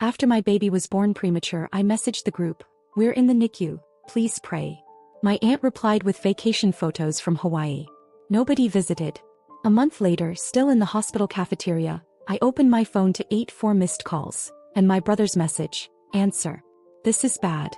After my baby was born premature, I messaged the group, "We're in the NICU, please pray." My aunt replied with vacation photos from Hawaii. Nobody visited. A month later, still in the hospital cafeteria, I opened my phone to 84 missed calls, and my brother's message, "Answer. This is bad."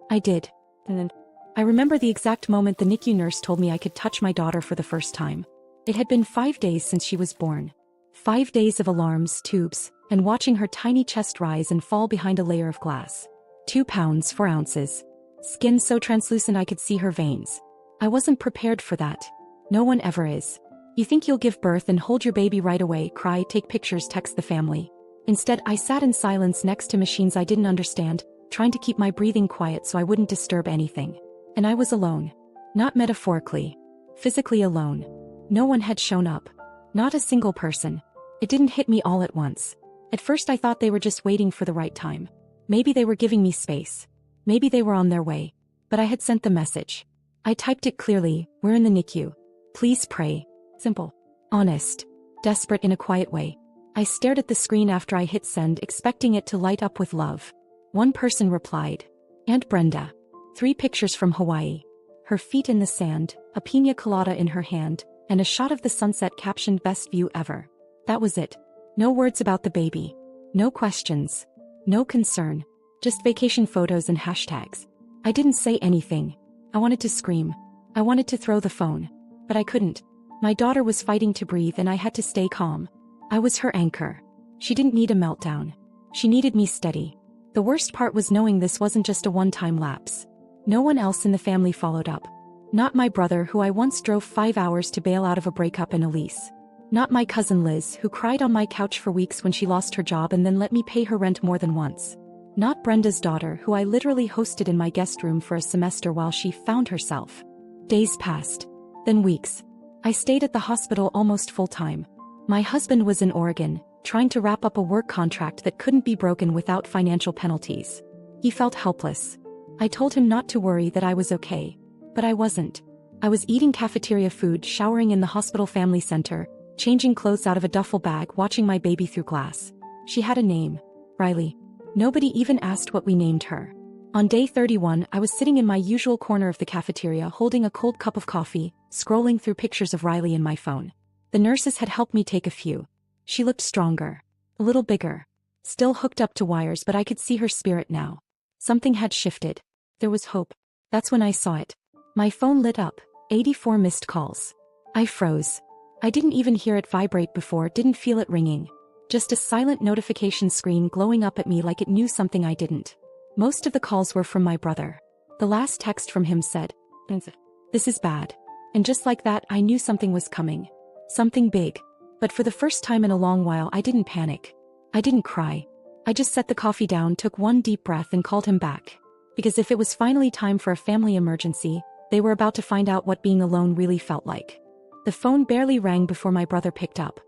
I did. And then I remember the exact moment the NICU nurse told me I could touch my daughter for the first time. It had been 5 days since she was born. 5 days of alarms, tubes, and watching her tiny chest rise and fall behind a layer of glass. 2 pounds 4 ounces. Skin so translucent I could see her veins. I wasn't prepared for that. No one ever is. You think you'll give birth and hold your baby right away, cry, take pictures, text the family. Instead, I sat in silence next to machines I didn't understand, trying to keep my breathing quiet so I wouldn't disturb anything. And I was alone. Not metaphorically. Physically alone. No one had shown up. Not a single person. It didn't hit me all at once. At first I thought they were just waiting for the right time. Maybe they were giving me space. Maybe they were on their way. But I had sent the message. I typed it clearly, "We're in the NICU. Please pray." Simple. Honest. Desperate in a quiet way. I stared at the screen after I hit send, expecting it to light up with love. One person replied. Aunt Brenda. 3 pictures from Hawaii. Her feet in the sand, a piña colada in her hand, and a shot of the sunset captioned "Best view ever." That was it. No words about the baby. No questions. No concern. Just vacation photos and hashtags. I didn't say anything. I wanted to scream. I wanted to throw the phone. But I couldn't. My daughter was fighting to breathe and I had to stay calm. I was her anchor. She didn't need a meltdown. She needed me steady. The worst part was knowing this wasn't just a one-time lapse. No one else in the family followed up. Not my brother, who I once drove 5 hours to bail out of a breakup and a lease. Not my cousin Liz, who cried on my couch for weeks when she lost her job and then let me pay her rent more than once. Not Brenda's daughter, who I literally hosted in my guest room for a semester while she found herself. Days passed. Then weeks. I stayed at the hospital almost full-time. My husband was in Oregon, trying to wrap up a work contract that couldn't be broken without financial penalties. He felt helpless. I told him not to worry, that I was okay. But I wasn't. I was eating cafeteria food, showering in the hospital family center, changing clothes out of a duffel bag, watching my baby through glass. She had a name. Riley. Nobody even asked what we named her. On day 31, I was sitting in my usual corner of the cafeteria holding a cold cup of coffee, scrolling through pictures of Riley in my phone. The nurses had helped me take a few. She looked stronger. A little bigger. Still hooked up to wires, but I could see her spirit now. Something had shifted. There was hope. That's when I saw it. My phone lit up. 84 missed calls. I froze. I didn't even hear it vibrate before, didn't feel it ringing. Just a silent notification screen glowing up at me like it knew something I didn't. Most of the calls were from my brother. The last text from him said, "This is bad." And just like that, I knew something was coming. Something big. But for the first time in a long while, I didn't panic. I didn't cry. I just set the coffee down, took one deep breath and called him back. Because if it was finally time for a family emergency, they were about to find out what being alone really felt like. The phone barely rang before my brother picked up.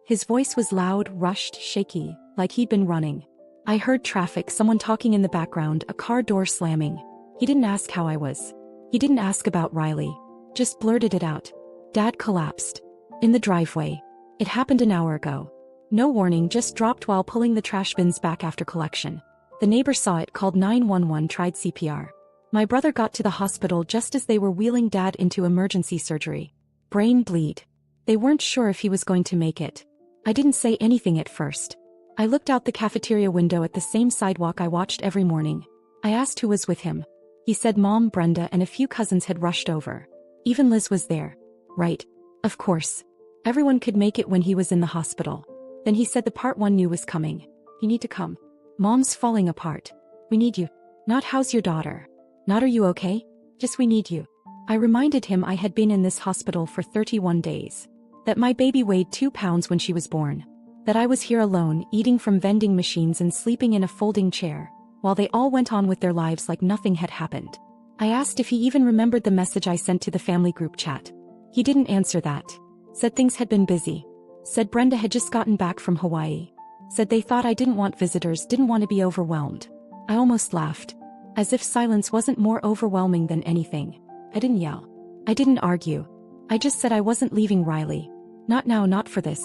His voice was loud, rushed, shaky, like he'd been running. I heard traffic, someone talking in the background, a car door slamming. He didn't ask how I was. He didn't ask about Riley. Just blurted it out. Dad collapsed. In the driveway. It happened an hour ago. No warning, just dropped while pulling the trash bins back after collection. The neighbor saw it, called 911, tried CPR. My brother got to the hospital just as they were wheeling Dad into emergency surgery. Brain bleed. They weren't sure if he was going to make it. I didn't say anything at first. I looked out the cafeteria window at the same sidewalk I watched every morning. I asked who was with him. He said Mom, Brenda, and a few cousins had rushed over. Even Liz was there. Right. Of course. Everyone could make it when he was in the hospital. Then he said the part one knew was coming. You need to come. Mom's falling apart. We need you. Not how's your daughter. Not are you okay? Just we need you. I reminded him I had been in this hospital for 31 days. That my baby weighed 2 pounds when she was born. That I was here alone, eating from vending machines and sleeping in a folding chair, while they all went on with their lives like nothing had happened. I asked if he even remembered the message I sent to the family group chat. He didn't answer that. Said things had been busy. Said Brenda had just gotten back from Hawaii. Said they thought I didn't want visitors, didn't want to be overwhelmed. I almost laughed. As if silence wasn't more overwhelming than anything. I didn't yell. I didn't argue. I just said I wasn't leaving Riley. Not now, not for this.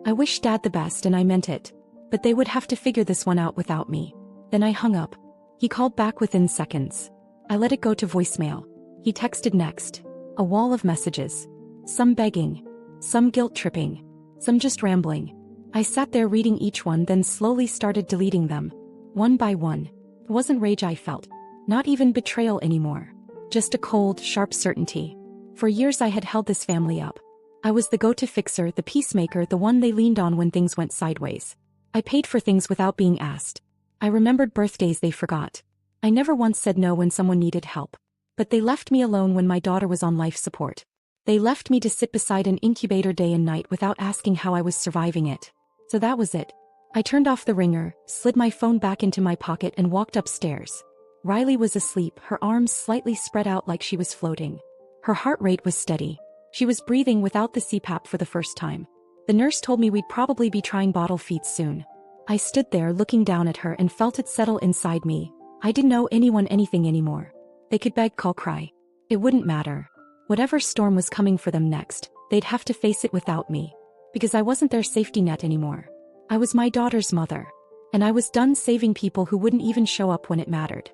I wished Dad the best and I meant it. But they would have to figure this one out without me. Then I hung up. He called back within seconds. I let it go to voicemail. He texted next. A wall of messages. Some begging. Some guilt-tripping. Some just rambling. I sat there reading each one, then slowly started deleting them. One by one. It wasn't rage I felt. Not even betrayal anymore. Just a cold, sharp certainty. For years I had held this family up. I was the go-to fixer, the peacemaker, the one they leaned on when things went sideways. I paid for things without being asked. I remembered birthdays they forgot. I never once said no when someone needed help. But they left me alone when my daughter was on life support. They left me to sit beside an incubator day and night without asking how I was surviving it. So that was it. I turned off the ringer, slid my phone back into my pocket and walked upstairs. Riley was asleep, her arms slightly spread out like she was floating. Her heart rate was steady. She was breathing without the CPAP for the first time. The nurse told me we'd probably be trying bottle feeds soon. I stood there looking down at her and felt it settle inside me. I didn't owe anyone anything anymore. They could beg, call, cry. It wouldn't matter. Whatever storm was coming for them next, they'd have to face it without me. Because I wasn't their safety net anymore. I was my daughter's mother. And I was done saving people who wouldn't even show up when it mattered.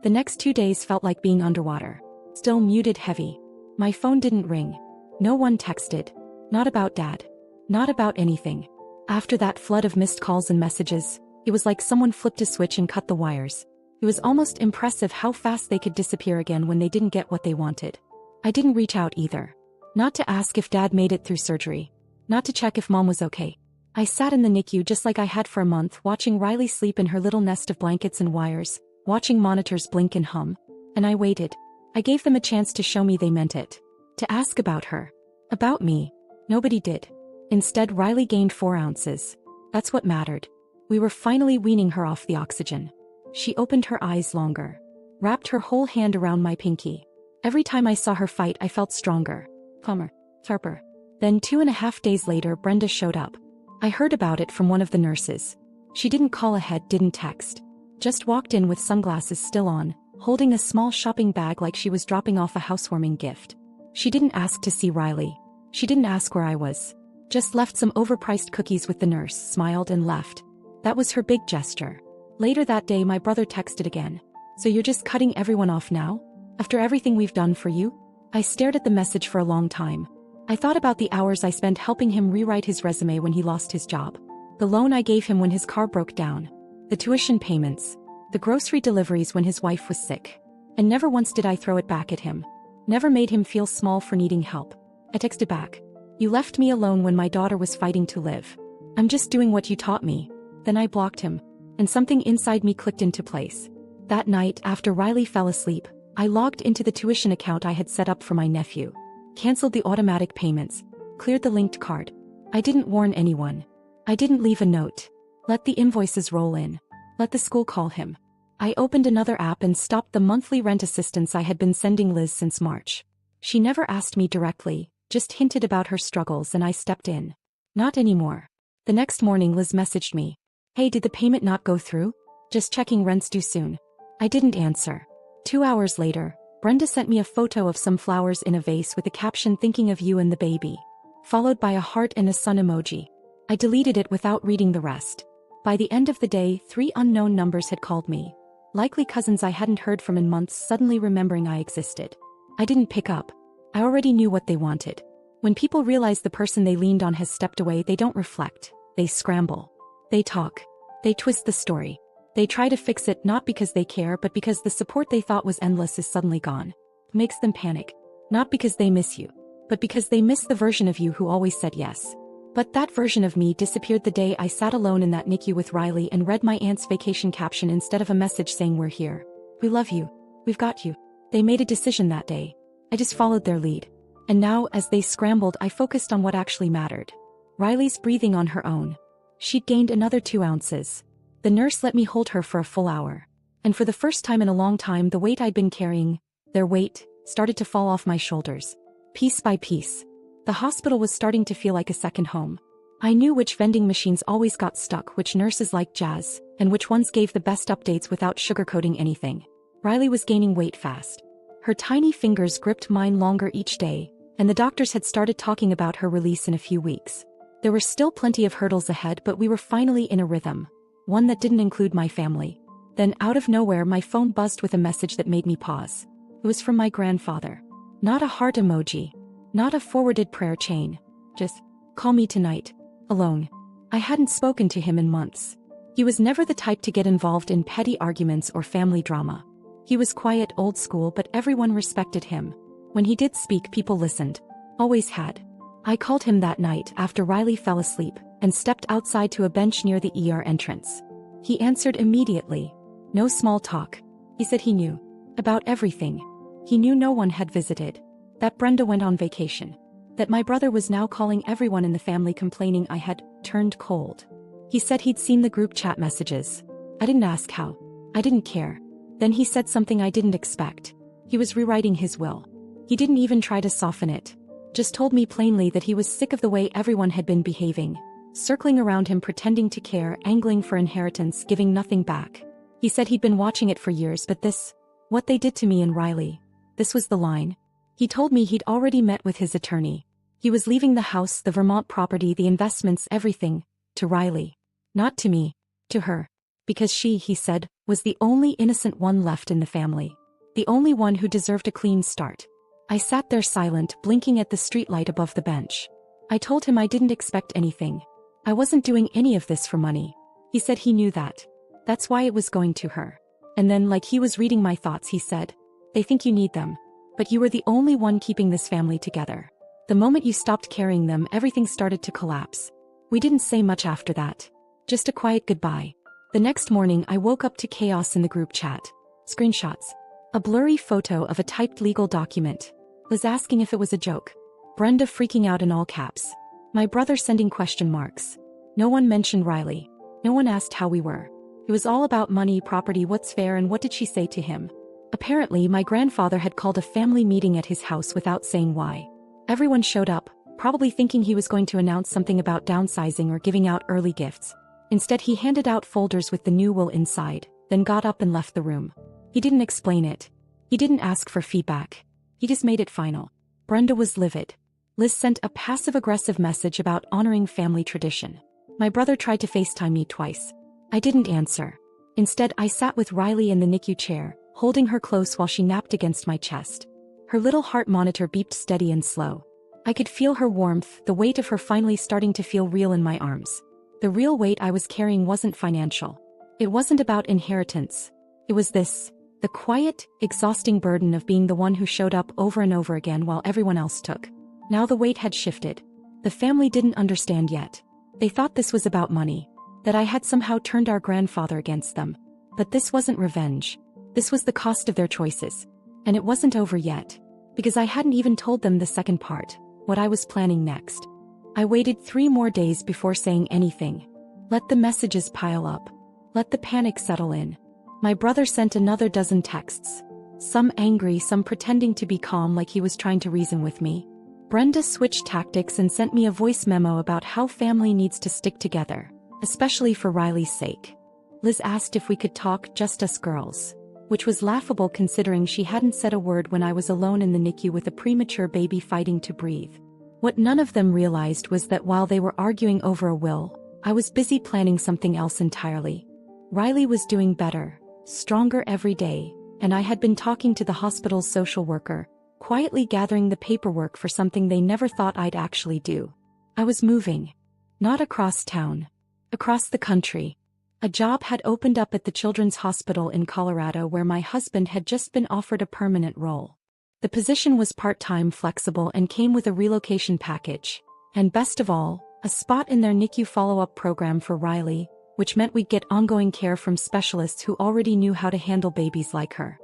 The next 2 days felt like being underwater. Still muted, heavy. My phone didn't ring. No one texted. Not about Dad. Not about anything. After that flood of missed calls and messages, it was like someone flipped a switch and cut the wires. It was almost impressive how fast they could disappear again when they didn't get what they wanted. I didn't reach out either. Not to ask if Dad made it through surgery. Not to check if Mom was okay. I sat in the NICU just like I had for a month, watching Riley sleep in her little nest of blankets and wires, watching monitors blink and hum. And I waited. I gave them a chance to show me they meant it. To ask about her. About me. Nobody did. Instead, Riley gained 4 ounces. That's what mattered. We were finally weaning her off the oxygen. She opened her eyes longer. Wrapped her whole hand around my pinky. Every time I saw her fight, I felt stronger. Calmer. Sharper. Then 2.5 days later, Brenda showed up. I heard about it from one of the nurses. She didn't call ahead, didn't text. Just walked in with sunglasses still on, holding a small shopping bag like she was dropping off a housewarming gift. She didn't ask to see Riley. She didn't ask where I was. Just left some overpriced cookies with the nurse, smiled and left. That was her big gesture. Later that day, my brother texted again. So you're just cutting everyone off now? After everything we've done for you? I stared at the message for a long time. I thought about the hours I spent helping him rewrite his resume when he lost his job. The loan I gave him when his car broke down. The tuition payments. The grocery deliveries when his wife was sick. And never once did I throw it back at him. Never made him feel small for needing help. I texted back. You left me alone when my daughter was fighting to live. I'm just doing what you taught me. Then I blocked him. And something inside me clicked into place. That night, after Riley fell asleep, I logged into the tuition account I had set up for my nephew. Canceled the automatic payments. Cleared the linked card. I didn't warn anyone. I didn't leave a note. Let the invoices roll in. Let the school call him. I opened another app and stopped the monthly rent assistance I had been sending Liz since March. She never asked me directly, just hinted about her struggles and I stepped in. Not anymore. The next morning Liz messaged me. Hey, did the payment not go through? Just checking, rent's due soon. I didn't answer. 2 hours later, Brenda sent me a photo of some flowers in a vase with a caption thinking of you and the baby. Followed by a heart and a sun emoji. I deleted it without reading the rest. By the end of the day, 3 unknown numbers had called me. Likely cousins I hadn't heard from in months, suddenly remembering I existed. I didn't pick up. I already knew what they wanted. When people realize the person they leaned on has stepped away, they don't reflect. They scramble. They talk. They twist the story. They try to fix it not because they care but because the support they thought was endless is suddenly gone. It makes them panic. Not because they miss you, but because they miss the version of you who always said yes. But that version of me disappeared the day I sat alone in that NICU with Riley and read my aunt's vacation caption instead of a message saying we're here. We love you. We've got you. They made a decision that day. I just followed their lead. And now, as they scrambled, I focused on what actually mattered. Riley's breathing on her own. She'd gained another 2 ounces. The nurse let me hold her for a full hour. And for the first time in a long time, the weight I'd been carrying, their weight, started to fall off my shoulders. Piece by piece. The hospital was starting to feel like a second home. I knew which vending machines always got stuck, which nurses liked jazz, and which ones gave the best updates without sugarcoating anything. Riley was gaining weight fast. Her tiny fingers gripped mine longer each day, and the doctors had started talking about her release in a few weeks. There were still plenty of hurdles ahead, but we were finally in a rhythm. One that didn't include my family. Then out of nowhere my phone buzzed with a message that made me pause. It was from my grandfather. Not a heart emoji. Not a forwarded prayer chain. Just, call me tonight. Alone. I hadn't spoken to him in months. He was never the type to get involved in petty arguments or family drama. He was quiet, old school, but everyone respected him. When he did speak, people listened. Always had. I called him that night after Riley fell asleep and stepped outside to a bench near the ER entrance. He answered immediately. No small talk. He said he knew about everything. He knew no one had visited. That Brenda went on vacation. That my brother was now calling everyone in the family complaining I had turned cold. He said he'd seen the group chat messages. I didn't ask how. I didn't care. Then he said something I didn't expect. He was rewriting his will. He didn't even try to soften it. Just told me plainly that he was sick of the way everyone had been behaving. Circling around him, pretending to care, angling for inheritance, giving nothing back. He said he'd been watching it for years, but this, what they did to me and Riley, this was the line. He told me he'd already met with his attorney. He was leaving the house, the Vermont property, the investments, everything, to Riley. Not to me, to her. Because she, he said, was the only innocent one left in the family. The only one who deserved a clean start. I sat there silent, blinking at the streetlight above the bench. I told him I didn't expect anything. I wasn't doing any of this for money. He said he knew that. That's why it was going to her. And then, like he was reading my thoughts, he said, they think you need them. But you were the only one keeping this family together. The moment you stopped carrying them, everything started to collapse. We didn't say much after that. Just a quiet goodbye. The next morning I woke up to chaos in the group chat. Screenshots. A blurry photo of a typed legal document. Liz asking if it was a joke. Brenda freaking out in all caps. My brother sending question marks. No one mentioned Riley. No one asked how we were. It was all about money, property, what's fair, and what did she say to him. Apparently my grandfather had called a family meeting at his house without saying why. Everyone showed up, probably thinking he was going to announce something about downsizing or giving out early gifts. Instead he handed out folders with the new will inside, then got up and left the room. He didn't explain it. He didn't ask for feedback. He just made it final. Brenda was livid. Liz sent a passive-aggressive message about honoring family tradition. My brother tried to FaceTime me twice. I didn't answer. Instead, I sat with Riley in the NICU chair, holding her close while she napped against my chest. Her little heart monitor beeped steady and slow. I could feel her warmth, the weight of her finally starting to feel real in my arms. The real weight I was carrying wasn't financial. It wasn't about inheritance. It was this, the quiet, exhausting burden of being the one who showed up over and over again while everyone else took. Now the weight had shifted. The family didn't understand yet. They thought this was about money, that I had somehow turned our grandfather against them. But this wasn't revenge. This was the cost of their choices. And it wasn't over yet. Because I hadn't even told them the second part, what I was planning next. I waited 3 more days before saying anything. Let the messages pile up. Let the panic settle in. My brother sent another dozen texts. Some angry, some pretending to be calm like he was trying to reason with me. Brenda switched tactics and sent me a voice memo about how family needs to stick together, especially for Riley's sake. Liz asked if we could talk, just us girls, which was laughable considering she hadn't said a word when I was alone in the NICU with a premature baby fighting to breathe. What none of them realized was that while they were arguing over a will, I was busy planning something else entirely. Riley was doing better, stronger every day, and I had been talking to the hospital's social worker, quietly gathering the paperwork for something they never thought I'd actually do. I was moving. Not across town. Across the country. A job had opened up at the Children's Hospital in Colorado where my husband had just been offered a permanent role. The position was part-time, flexible, and came with a relocation package. And best of all, a spot in their NICU follow-up program for Riley, which meant we'd get ongoing care from specialists who already knew how to handle babies like her.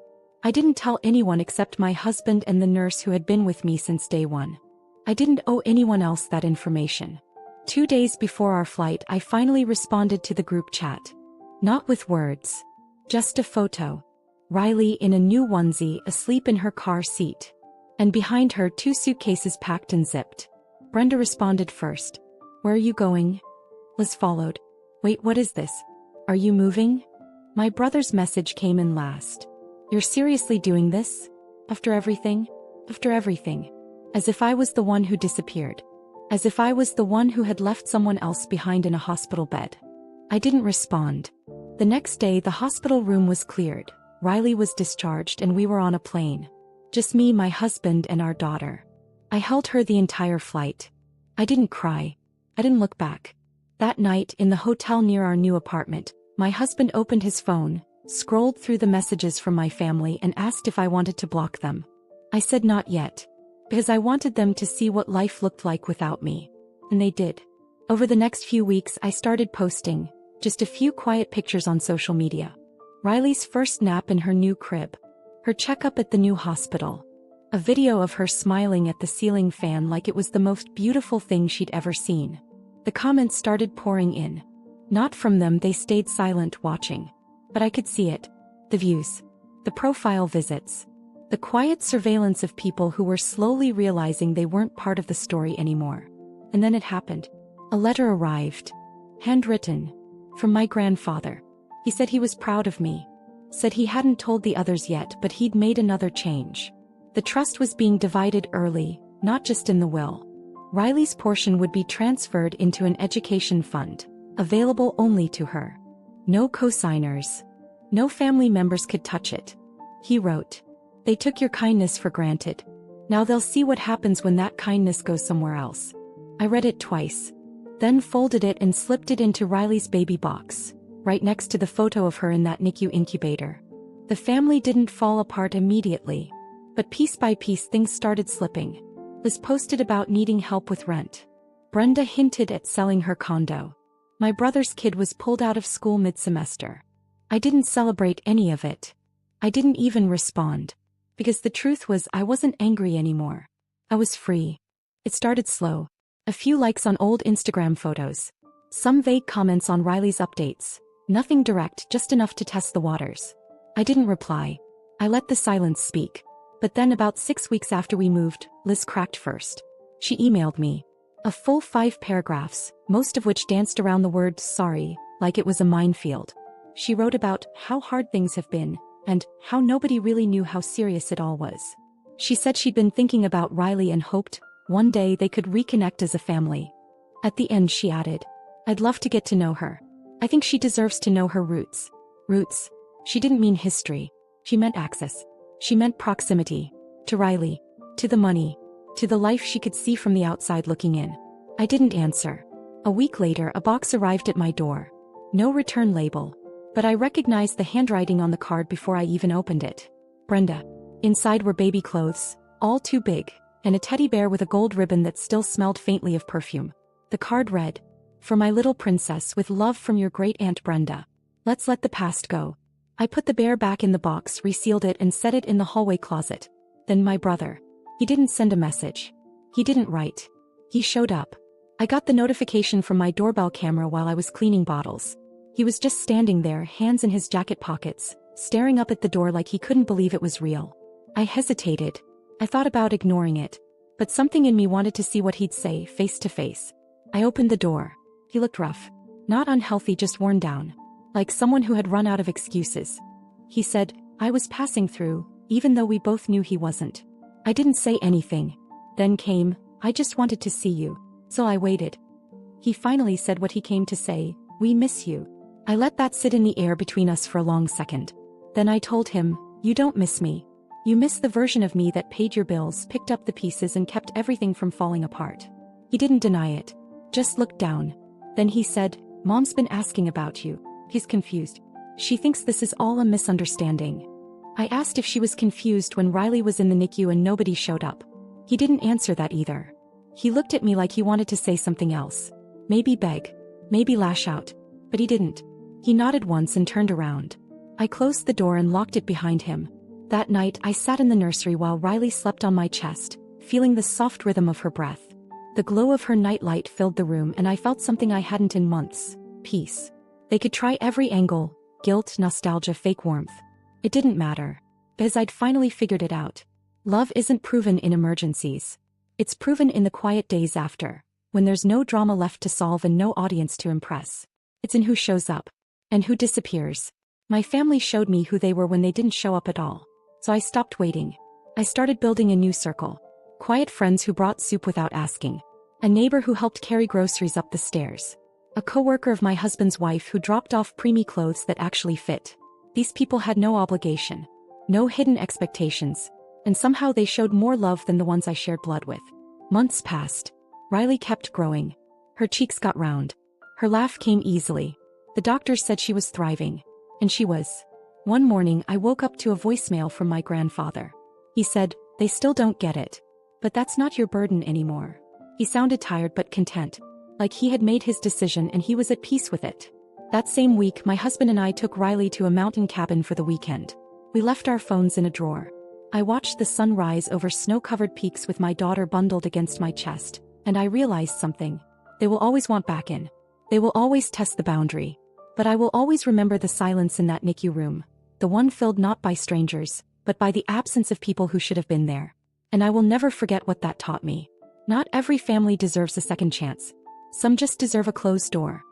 I didn't tell anyone except my husband and the nurse who had been with me since day one. I didn't owe anyone else that information. 2 days before our flight, I finally responded to the group chat. Not with words. Just a photo. Riley in a new onesie, asleep in her car seat. And behind her 2 suitcases packed and zipped. Brenda responded first. Where are you going? Liz followed. Wait, what is this? Are you moving? My brother's message came in last. You're seriously doing this? After everything? After everything. As if I was the one who disappeared. As if I was the one who had left someone else behind in a hospital bed. I didn't respond. The next day, the hospital room was cleared. Riley was discharged and we were on a plane. Just me, my husband, and our daughter. I held her the entire flight. I didn't cry. I didn't look back. That night, in the hotel near our new apartment, my husband opened his phone, scrolled through the messages from my family and asked if I wanted to block them. I said not yet, because I wanted them to see what life looked like without me. And they did. Over the next few weeks, I started posting just a few quiet pictures on social media. Riley's first nap in her new crib. Her checkup at the new hospital. A video of her smiling at the ceiling fan like it was the most beautiful thing she'd ever seen. The comments started pouring in. Not from them, they stayed silent watching. But I could see it. The views. The profile visits. The quiet surveillance of people who were slowly realizing they weren't part of the story anymore. And then it happened. A letter arrived. Handwritten. From my grandfather. He said he was proud of me. Said he hadn't told the others yet, but he'd made another change. The trust was being divided early, not just in the will. Riley's portion would be transferred into an education fund, available only to her. No co-signers. No family members could touch it. He wrote, "They took your kindness for granted. Now they'll see what happens when that kindness goes somewhere else." I read it twice. Then folded it and slipped it into Riley's baby box, right next to the photo of her in that NICU incubator. The family didn't fall apart immediately. But piece by piece things started slipping. Liz posted about needing help with rent. Brenda hinted at selling her condo. My brother's kid was pulled out of school mid-semester. I didn't celebrate any of it. I didn't even respond. Because the truth was I wasn't angry anymore. I was free. It started slow. A few likes on old Instagram photos. Some vague comments on Riley's updates. Nothing direct, just enough to test the waters. I didn't reply. I let the silence speak. But then about 6 weeks after we moved, Liz cracked first. She emailed me. A full 5 paragraphs, most of which danced around the word sorry, like it was a minefield. She wrote about how hard things have been, and how nobody really knew how serious it all was. She said she'd been thinking about Riley and hoped, one day they could reconnect as a family. At the end she added, "I'd love to get to know her. I think she deserves to know her roots." Roots. She didn't mean history. She meant access. She meant proximity. To Riley. To the money. To the life she could see from the outside looking in. I didn't answer. A week later, a box arrived at my door. No return label. But I recognized the handwriting on the card before I even opened it. Brenda. Inside were baby clothes, all too big, and a teddy bear with a gold ribbon that still smelled faintly of perfume. The card read, "For my little princess, with love from your great aunt Brenda. Let's let the past go." I put the bear back in the box, resealed it and set it in the hallway closet. Then my brother. He didn't send a message. He didn't write. He showed up. I got the notification from my doorbell camera while I was cleaning bottles. He was just standing there, hands in his jacket pockets, staring up at the door like he couldn't believe it was real. I hesitated. I thought about ignoring it. But something in me wanted to see what he'd say, face to face. I opened the door. He looked rough. Not unhealthy, just worn down. Like someone who had run out of excuses. He said, "I was passing through," even though we both knew he wasn't. I didn't say anything. Then came, "I just wanted to see you." So I waited. He finally said what he came to say, "We miss you." I let that sit in the air between us for a long second. Then I told him, "You don't miss me. You miss the version of me that paid your bills, picked up the pieces and kept everything from falling apart." He didn't deny it. Just looked down. Then he said, "Mom's been asking about you." He's confused. She thinks this is all a misunderstanding. I asked if she was confused when Riley was in the NICU and nobody showed up. He didn't answer that either. He looked at me like he wanted to say something else. Maybe beg. Maybe lash out. But he didn't. He nodded once and turned around. I closed the door and locked it behind him. That night I sat in the nursery while Riley slept on my chest, feeling the soft rhythm of her breath. The glow of her nightlight filled the room and I felt something I hadn't in months. Peace. They could try every angle, guilt, nostalgia, fake warmth. It didn't matter. Because I'd finally figured it out. Love isn't proven in emergencies. It's proven in the quiet days after, when there's no drama left to solve and no audience to impress. It's in who shows up. And who disappears. My family showed me who they were when they didn't show up at all. So I stopped waiting. I started building a new circle. Quiet friends who brought soup without asking. A neighbor who helped carry groceries up the stairs. A coworker of my husband's wife who dropped off preemie clothes that actually fit. These people had no obligation. No hidden expectations. And somehow they showed more love than the ones I shared blood with. Months passed. Riley kept growing. Her cheeks got round. Her laugh came easily. The doctors said she was thriving. And she was. One morning I woke up to a voicemail from my grandfather. He said, "They still don't get it. But that's not your burden anymore." He sounded tired but content. Like he had made his decision and he was at peace with it. That same week my husband and I took Riley to a mountain cabin for the weekend. We left our phones in a drawer. I watched the sun rise over snow-covered peaks with my daughter bundled against my chest, and I realized something. They will always want back in. They will always test the boundary. But I will always remember the silence in that NICU room. The one filled not by strangers, but by the absence of people who should have been there. And I will never forget what that taught me. Not every family deserves a second chance. Some just deserve a closed door.